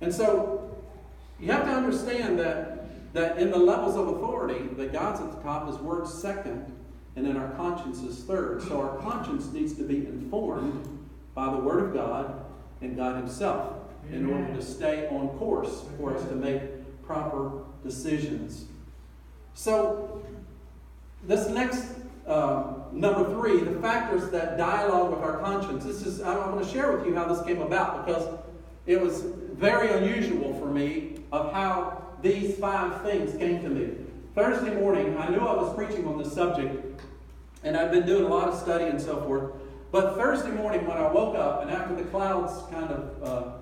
And so you have to understand that in the levels of authority, that God's at the top, His Word's second, and then our conscience is third. So our conscience needs to be informed by the Word of God and God Himself in order to stay on course for us to make proper decisions. So this next number 3, the factors that dialogue with our conscience. I want to share with you how this came about, because it was very unusual for me of how these 5 things came to me. Thursday morning, I knew I was preaching on this subject, and I've been doing a lot of study and so forth. But Thursday morning when I woke up, and after the clouds kind of,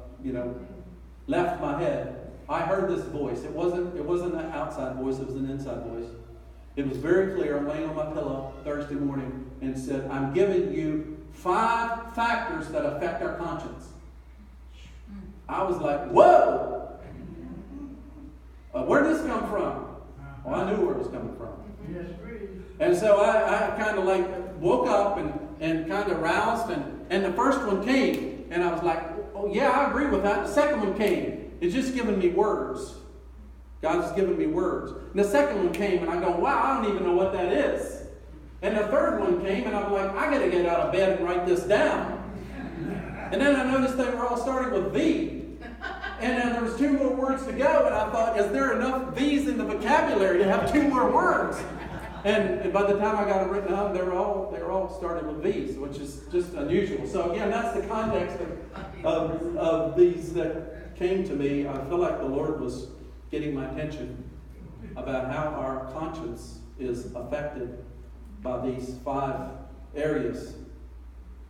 left my head, I heard this voice. It wasn't an outside voice, it was an inside voice. It was very clear. I'm laying on my pillow Thursday morning and said, I'm giving you 5 factors that affect our conscience. I was like, whoa! Where did this come from? Well, I knew where it was coming from. And so I kind of like woke up and kind of roused, and the first one came, and I was like, oh yeah, I agree with that. The second one came. It's just giving me words. God's giving me words. And the second one came, and I go, wow, I don't even know what that is. And the third one came, and I'm like, I got to get out of bed and write this down. And then I noticed they were all starting with V. And then there was 2 more words to go, and I thought, is there enough V's in the vocabulary to have 2 more words? And by the time I got it written out, they were all starting with V's, which is just unusual. So again, that's the context of these that came to me. I feel like the Lord was getting my attention about how our conscience is affected by these 5 areas.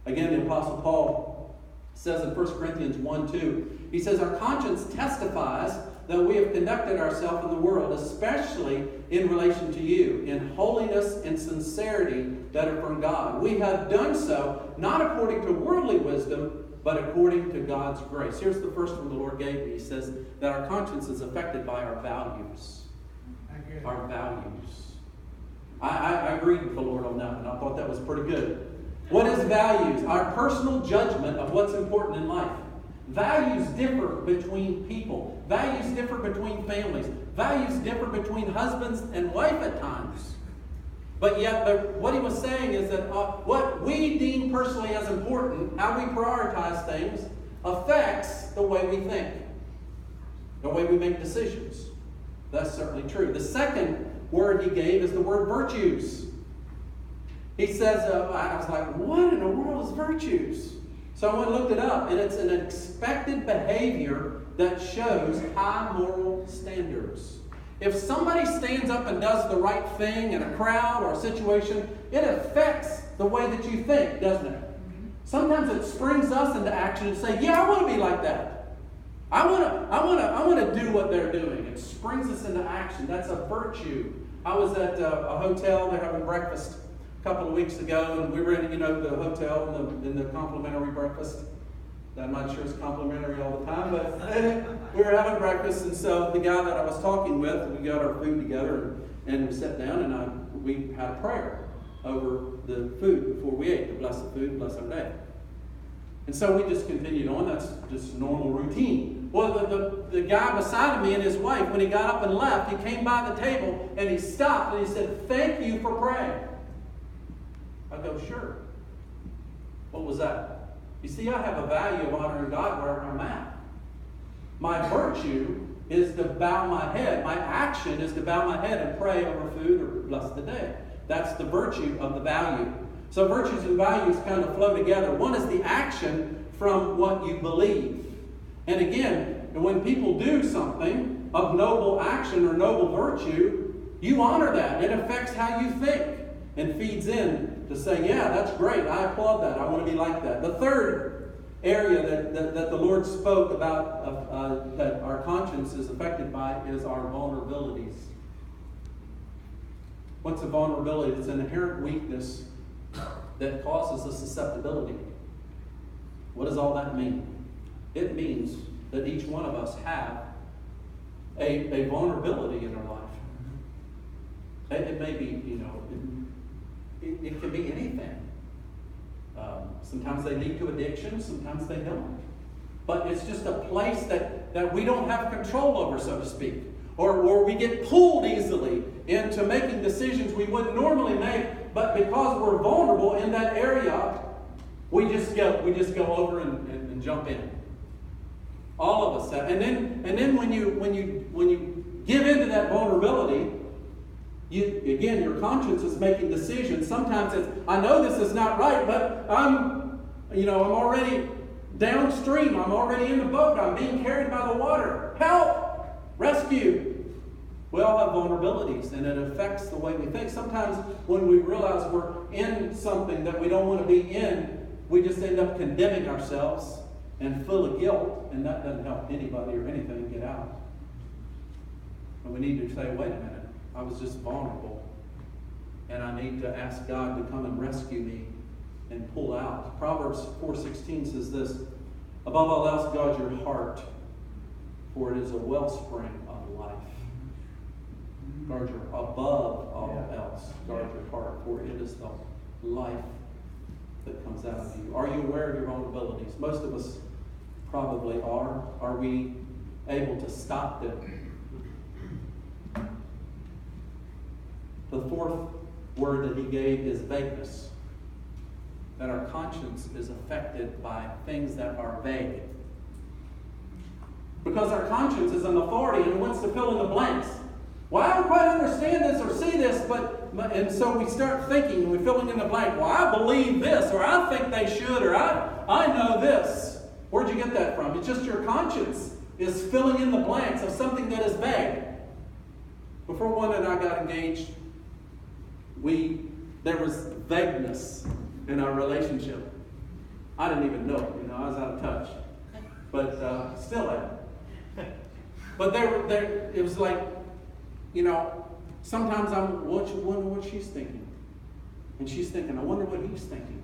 Again, the Apostle Paul says in 1 Corinthians 1:2, he says, our conscience testifies that we have conducted ourselves in the world, especially in relation to you, in holiness and sincerity that are from God. We have done so not according to worldly wisdom, but according to God's grace. Here's the first one the Lord gave me. He says that our conscience is affected by our values. Our values. I agreed with the Lord on that, and I thought that was pretty good. What is values? Our personal judgment of what's important in life. Values differ between people. Values differ between families. Values differ between husbands and wife at times. But yet, what he was saying is that what we deem personally as important, how we prioritize things, affects the way we think, the way we make decisions. That's certainly true. The second word he gave is the word virtues. He says, I was like, what in the world is virtues? So I went and looked it up, and it's an expected behavior that shows high moral standards. If somebody stands up and does the right thing in a crowd or a situation, it affects the way that you think, doesn't it? Sometimes it springs us into action and say, yeah, I want to be like that. I want to do what they're doing. It springs us into action. That's a virtue. I was at a hotel. They're having breakfast a couple of weeks ago, and we were in, the hotel in the complimentary breakfast. I'm not sure it's complimentary all the time, but we were having breakfast, and so the guy that I was talking with, we got our food together, and we sat down, and we had a prayer over the food before we ate, to bless the food, bless our day. And so we just continued on. That's just normal routine. Well, the guy beside me and his wife, when he got up and left, he came by the table, and he stopped, and he said, thank you for praying. I go, sure. What was that? You see, I have a value of honoring God wherever I'm at. My virtue is to bow my head. My action is to bow my head and pray over food or bless the day. That's the virtue of the value. So virtues and values kind of flow together. One is the action from what you believe. And again, when people do something of noble action or noble virtue, you honor that. It affects how you think and feeds in to say, yeah, that's great. I applaud that. I want to be like that. The third area that the Lord spoke about that our conscience is affected by is our vulnerabilities. What's a vulnerability? It's an inherent weakness that causes a susceptibility. What does all that mean? It means that each one of us have a vulnerability in our life. It may be, it can be anything. Sometimes they lead to addiction, sometimes they don't. but it's just a place that we don't have control over, so to speak. Or we get pulled easily into making decisions we wouldn't normally make, but because we're vulnerable in that area, we just go over and jump in. All of us have. And then when you give into that vulnerability, your conscience is making decisions. Sometimes it's, I know this is not right, but I'm already downstream. I'm already in the boat. I'm being carried by the water. Help! Rescue! We all have vulnerabilities, and it affects the way we think. Sometimes when we realize we're in something that we don't want to be in, we just end up condemning ourselves and full of guilt, and that doesn't help anybody or anything get out. And we need to say, wait a minute, I was just vulnerable, and I need to ask God to come and rescue me and pull out. Proverbs 4:16 says this, above all else, guard your heart, for it is a wellspring of life. Guard your, above all else, guard your heart, for it is the life that comes out of you. Are you aware of your vulnerabilities? Most of us probably are. Are we able to stop them? The fourth word that he gave is vagueness. That our conscience is affected by things that are vague. Because our conscience is an authority and it wants to fill in the blanks. Well, I don't quite understand this or see this, and so we start thinking and we're filling in the blank. Well, I believe this, or I think they should, or I know this. Where'd you get that from? It's just your conscience is filling in the blanks of something that is vague. Before Wanda and I got engaged, there was vagueness in our relationship. I didn't even know it. I was out of touch. But still am. But it was like, sometimes I wonder what she's thinking. And she's thinking, I wonder what he's thinking.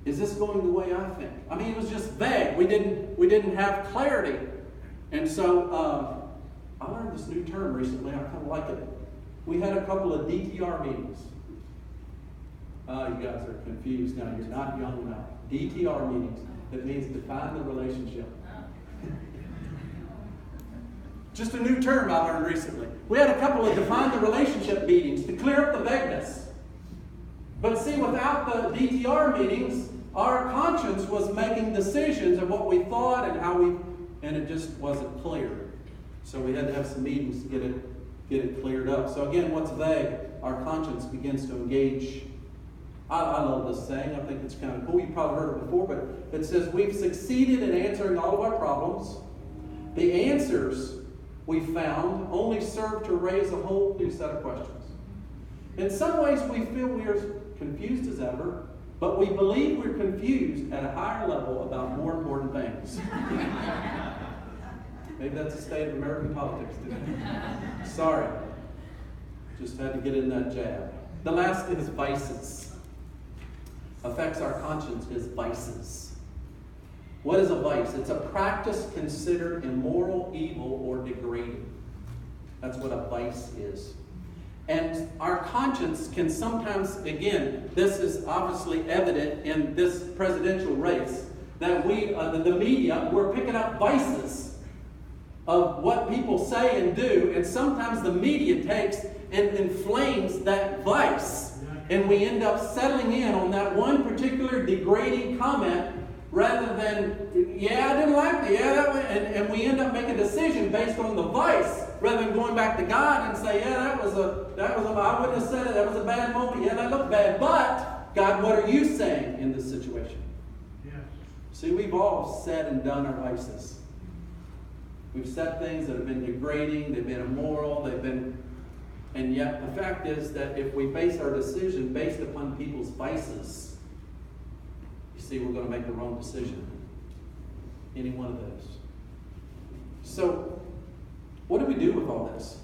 Is this going the way I think? I mean, it was just vague. We didn't have clarity. And so I learned this new term recently. I kind of like it. We had a couple of DTR meetings. You guys are confused now. You're not young enough. DTR meetings. That means define the relationship. Just a new term I learned recently. We had a couple of define the relationship meetings to clear up the vagueness. But see, without the DTR meetings, our conscience was making decisions of what we thought and it just wasn't clear. So we had to have some meetings to get it cleared up. So again, what's vague? Our conscience begins to engage. I love this saying. I think it's kind of cool. You've probably heard it before, but it says, we've succeeded in answering all of our problems. The answers we found only serve to raise a whole new set of questions. In some ways, we feel we are confused as ever, but we believe we're confused at a higher level about more important things. Maybe that's the state of American politics today. Sorry. Just had to get in that jab. The last is vices. Affects our conscience is vices. What is a vice? It's a practice considered immoral, evil, or degrading. That's what a vice is. And our conscience can sometimes, again, this is obviously evident in this presidential race, that the media, we're picking up vices of what people say and do, and sometimes the media takes and inflames that vice, and we end up settling in on that one particular degrading comment rather than, I didn't like that, and we end up making a decision based on the vice rather than going back to God and say, I wouldn't have said it, that was a bad moment, that looked bad, but God, what are you saying in this situation? Yes. See, we've all said and done our vices. We've said things that have been degrading, they've been immoral, and yet the fact is that if we base our decision based upon people's vices, you see, we're going to make the wrong decision. Any one of those. So, what do we do with all this?